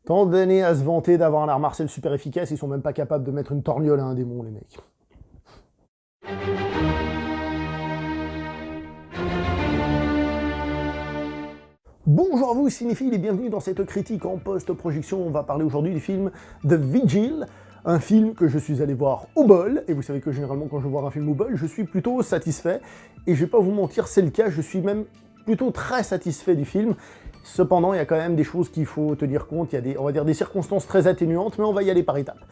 Tant d'années à se vanter d'avoir un art martial super efficace, ils sont même pas capables de mettre une torgnole à un démon, les mecs. Bonjour à vous cinéphiles et bienvenue dans cette critique en post-projection. On va parler aujourd'hui du film The Vigil, un film que je suis allé voir au bol, et vous savez que généralement quand je vois un film au bol, je suis plutôt satisfait, et je vais pas vous mentir, c'est le cas, je suis même plutôt très satisfait du film. Cependant, il y a quand même des choses qu'il faut tenir compte, il y a des, on va dire, des circonstances très atténuantes, mais on va y aller par étapes.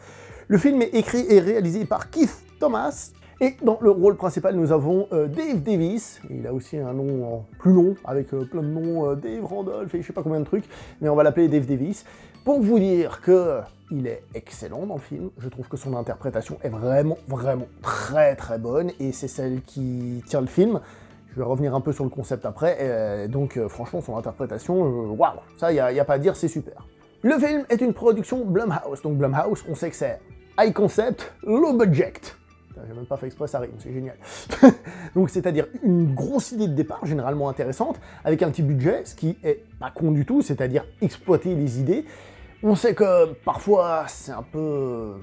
Le film est écrit et réalisé par Keith Thomas, et dans le rôle principal, nous avons Dave Davis. Il a aussi un nom plus long, avec plein de noms, Dave Randolph et je sais pas combien de trucs, mais on va l'appeler Dave Davis. Pour vous dire que il est excellent dans le film, je trouve que son interprétation est vraiment très bonne, et c'est celle qui tient le film. Je vais revenir un peu sur le concept après, donc franchement, son interprétation, waouh, ça, y a pas à dire, c'est super. Le film est une production Blumhouse, donc Blumhouse, on sait que c'est high concept, low budget. J'ai même pas fait exprès, ça rime, c'est génial. Donc c'est-à-dire une grosse idée de départ, généralement intéressante, avec un petit budget, ce qui est pas con du tout, c'est-à-dire exploiter les idées. On sait que parfois c'est un peu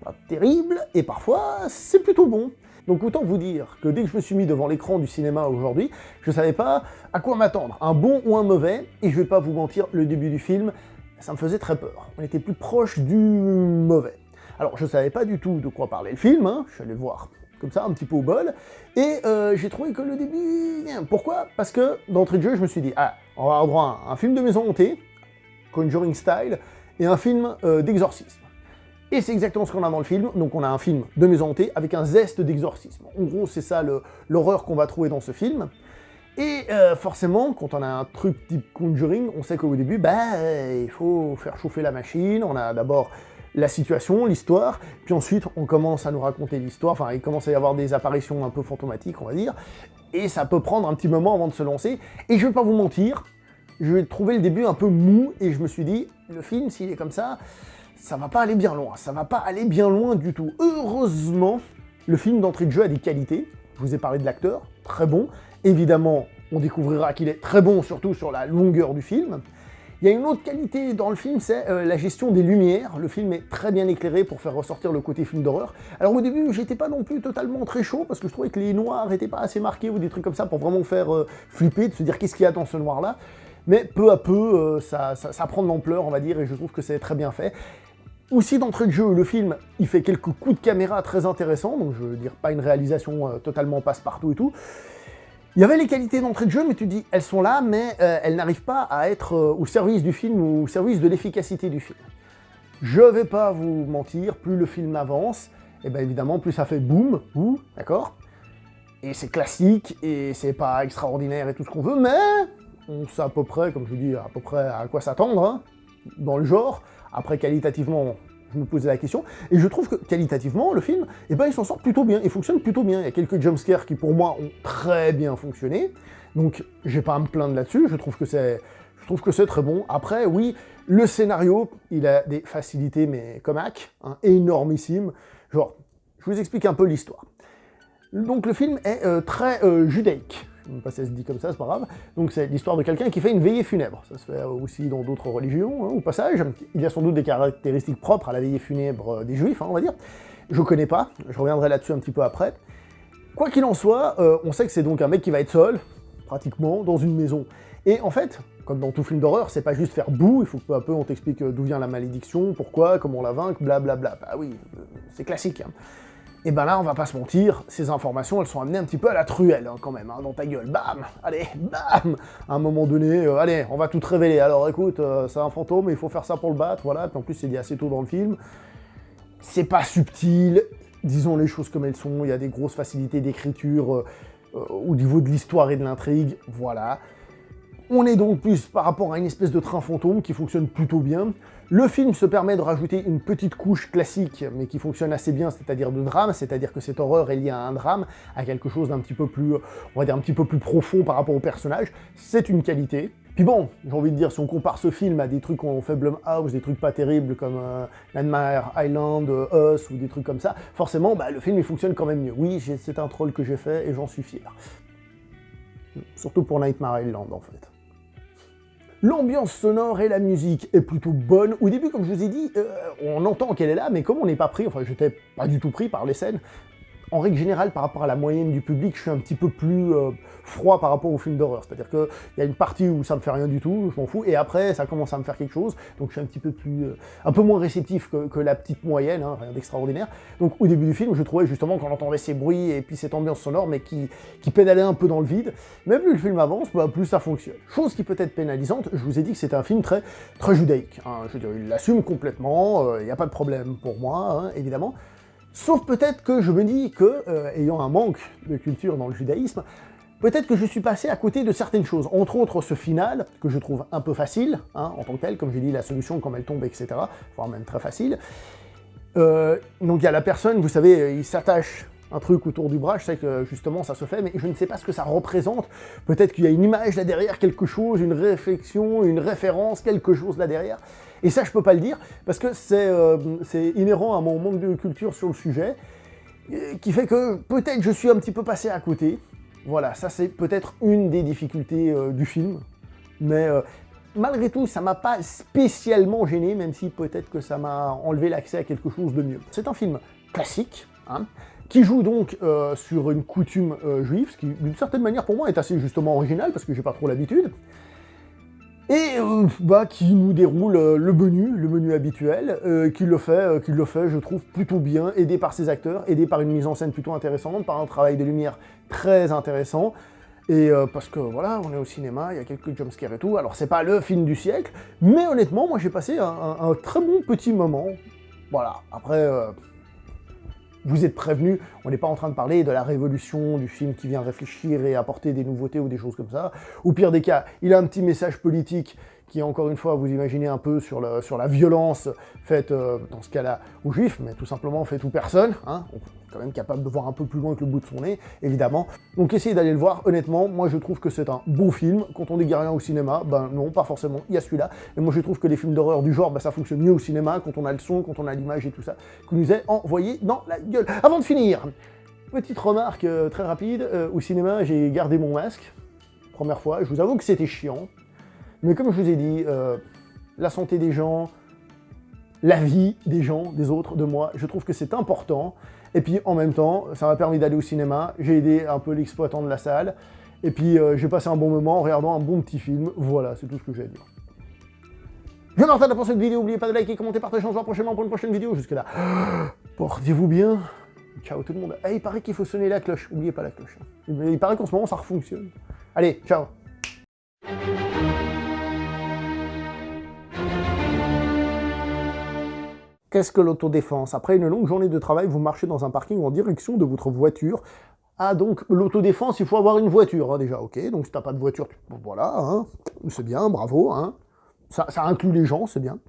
pas terrible, et parfois c'est plutôt bon. Donc autant vous dire que dès que je me suis mis devant l'écran du cinéma aujourd'hui, je savais pas à quoi m'attendre, un bon ou un mauvais, et je vais pas vous mentir, le début du film, ça me faisait très peur. On était plus proche du mauvais. Alors, je savais pas du tout de quoi parlait le film, hein. Je suis allé le voir comme ça, un petit peu au bol, et j'ai trouvé que le début... Pourquoi? Parce que, d'entrée de jeu, je me suis dit, ah, on va avoir droit à un film de maison hantée, Conjuring style, et un film d'exorcisme. Et c'est exactement ce qu'on a dans le film, donc on a un film de maison hantée avec un zeste d'exorcisme. En gros, c'est ça l'horreur qu'on va trouver dans ce film. Et forcément, quand on a un truc type Conjuring, on sait qu'au début, il faut faire chauffer la machine, on a d'abord la situation, l'histoire, puis ensuite on commence à nous raconter l'histoire, enfin il commence à y avoir des apparitions un peu fantomatiques, on va dire, et ça peut prendre un petit moment avant de se lancer, et je vais pas vous mentir, je vais trouver le début un peu mou, et je me suis dit, le film, s'il est comme ça va pas aller bien loin, ça va pas aller bien loin du tout. Heureusement, le film d'entrée de jeu a des qualités, je vous ai parlé de l'acteur, très bon, évidemment, on découvrira qu'il est très bon, surtout sur la longueur du film. Il y a une autre qualité dans le film, c'est la gestion des lumières. Le film est très bien éclairé pour faire ressortir le côté film d'horreur. Alors au début, j'étais pas non plus totalement très chaud, parce que je trouvais que les noirs étaient pas assez marqués, ou des trucs comme ça, pour vraiment faire flipper, de se dire qu'est-ce qu'il y a dans ce noir-là. Mais peu à peu, ça prend de l'ampleur, on va dire, et je trouve que c'est très bien fait. Aussi d'entrée de jeu, le film, il fait quelques coups de caméra très intéressants, donc je veux dire, pas une réalisation totalement passe-partout et tout. Il y avait les qualités d'entrée de jeu, mais tu dis, elles sont là, mais elles n'arrivent pas à être au service du film ou au service de l'efficacité du film. Je vais pas vous mentir, plus le film avance, et bien évidemment, plus ça fait boum, ou, d'accord? Et c'est classique, et c'est pas extraordinaire et tout ce qu'on veut, mais on sait à peu près, comme je vous dis, à peu près à quoi s'attendre, hein, dans le genre. Après, qualitativement, je me posais la question, et je trouve que qualitativement, le film, eh ben, il s'en sort plutôt bien, il fonctionne plutôt bien. Il y a quelques jumpscares qui, pour moi, ont très bien fonctionné, donc j'ai pas à me plaindre là-dessus, je trouve que c'est très bon. Après, oui, le scénario, il a des facilités, mais comme hack, hein, énormissimes. Genre, je vous explique un peu l'histoire. Donc le film est très judaïque. Je ne sais pas si ça se dit comme ça, c'est pas grave. Donc c'est l'histoire de quelqu'un qui fait une veillée funèbre. Ça se fait aussi dans d'autres religions, hein, au passage. Il y a sans doute des caractéristiques propres à la veillée funèbre des juifs, hein, on va dire. Je connais pas, je reviendrai là-dessus un petit peu après. Quoi qu'il en soit, on sait que c'est donc un mec qui va être seul, pratiquement, dans une maison. Et en fait, comme dans tout film d'horreur, c'est pas juste faire bouh, il faut que peu à peu on t'explique d'où vient la malédiction, pourquoi, comment on la vaincre, blablabla. Bah oui, c'est classique, hein. Et ben là, on va pas se mentir, ces informations, elles sont amenées un petit peu à la truelle, hein, quand même, hein, dans ta gueule, bam, allez, bam. À un moment donné, allez, on va tout te révéler. Alors écoute, c'est un fantôme, il faut faire ça pour le battre, voilà, puis en plus c'est dit assez tôt dans le film. C'est pas subtil, disons les choses comme elles sont, il y a des grosses facilités d'écriture au niveau de l'histoire et de l'intrigue, voilà. On est donc plus par rapport à une espèce de train fantôme qui fonctionne plutôt bien. Le film se permet de rajouter une petite couche classique, mais qui fonctionne assez bien, c'est-à-dire de drame, c'est-à-dire que cette horreur est liée à un drame, à quelque chose d'un petit peu plus, on va dire un petit peu plus profond par rapport au personnage. C'est une qualité. Puis bon, j'ai envie de dire, si on compare ce film à des trucs qu'on fait Blumhouse, des trucs pas terribles comme Nightmare Island, Us, ou des trucs comme ça, forcément, le film il fonctionne quand même mieux. Oui, c'est un troll que j'ai fait et j'en suis fier. Surtout pour Nightmare Island, en fait. L'ambiance sonore et la musique est plutôt bonne. Au début, comme je vous ai dit, on entend qu'elle est là, mais comme on n'est pas pris, enfin j'étais pas du tout pris par les scènes, en règle générale, par rapport à la moyenne du public, je suis un petit peu plus froid par rapport aux films d'horreur. C'est-à-dire qu'il y a une partie où ça me fait rien du tout, je m'en fous, et après, ça commence à me faire quelque chose, donc je suis un petit peu plus, un peu moins réceptif que la petite moyenne, hein, rien d'extraordinaire. Donc au début du film, je trouvais justement qu'on entendait ces bruits et puis cette ambiance sonore, mais qui pédalait un peu dans le vide. Mais plus le film avance, bah, plus ça fonctionne. Chose qui peut être pénalisante, je vous ai dit que c'était un film très judaïque. Hein. Je veux dire, il l'assume complètement, il n'y a pas de problème pour moi, hein, évidemment. Sauf peut-être que je me dis que, ayant un manque de culture dans le judaïsme, peut-être que je suis passé à côté de certaines choses, entre autres ce final, que je trouve un peu facile, hein, en tant que tel, comme j'ai dit, la solution, comme elle tombe, etc., voire même très facile. Donc il y a la personne, vous savez, il s'attache un truc autour du bras, je sais que justement ça se fait, mais je ne sais pas ce que ça représente. Peut-être qu'il y a une image là derrière, quelque chose, une réflexion, une référence, quelque chose là derrière. Et ça, je peux pas le dire, parce que c'est inhérent à mon manque de culture sur le sujet, qui fait que peut-être je suis un petit peu passé à côté. Voilà, ça c'est peut-être une des difficultés du film, mais malgré tout, ça m'a pas spécialement gêné, même si peut-être que ça m'a enlevé l'accès à quelque chose de mieux. C'est un film classique, hein, qui joue donc sur une coutume juive, ce qui d'une certaine manière pour moi est assez justement original, parce que j'ai pas trop l'habitude, et qui nous déroule le menu habituel, qui le fait, je trouve, plutôt bien, aidé par ses acteurs, aidé par une mise en scène plutôt intéressante, par un travail de lumière très intéressant, et parce que voilà, on est au cinéma, il y a quelques jumpscares et tout, alors c'est pas le film du siècle, mais honnêtement, moi j'ai passé un très bon petit moment. Voilà, après, vous êtes prévenus, on n'est pas en train de parler de la révolution du film qui vient réfléchir et apporter des nouveautés ou des choses comme ça. Au pire des cas, il a un petit message politique qui est encore une fois, vous imaginez un peu sur la violence faite, dans ce cas-là, aux juifs, mais tout simplement faite aux personnes, hein. On est quand même capable de voir un peu plus loin que le bout de son nez, évidemment. Donc essayez d'aller le voir, honnêtement, moi je trouve que c'est un bon film. Quand on dit rien au cinéma, ben non, pas forcément, il y a celui-là. Et moi je trouve que les films d'horreur du genre, ben, ça fonctionne mieux au cinéma, quand on a le son, quand on a l'image et tout ça, qu'on nous est envoyé dans la gueule. Avant de finir, petite remarque très rapide, au cinéma j'ai gardé mon masque, première fois, je vous avoue que c'était chiant. Mais comme je vous ai dit, la santé des gens, la vie des gens, des autres, de moi, je trouve que c'est important. Et puis en même temps, ça m'a permis d'aller au cinéma, j'ai aidé un peu l'exploitant de la salle, et puis j'ai passé un bon moment en regardant un bon petit film. Voilà, c'est tout ce que j'ai à dire. Je m'arrête là pour cette vidéo, n'oubliez pas de liker, commenter, partager, on se voit prochainement pour une prochaine vidéo. Jusque là, portez-vous bien. Ciao tout le monde. Il paraît qu'il faut sonner la cloche, n'oubliez pas la cloche. Il paraît qu'en ce moment ça refonctionne. Allez, ciao. Qu'est-ce que l'autodéfense? Après une longue journée de travail, vous marchez dans un parking en direction de votre voiture. Ah, donc l'autodéfense, il faut avoir une voiture, hein, déjà, ok. Donc si t'as pas de voiture, voilà, hein, c'est bien, bravo, hein. Ça inclut les gens, c'est bien.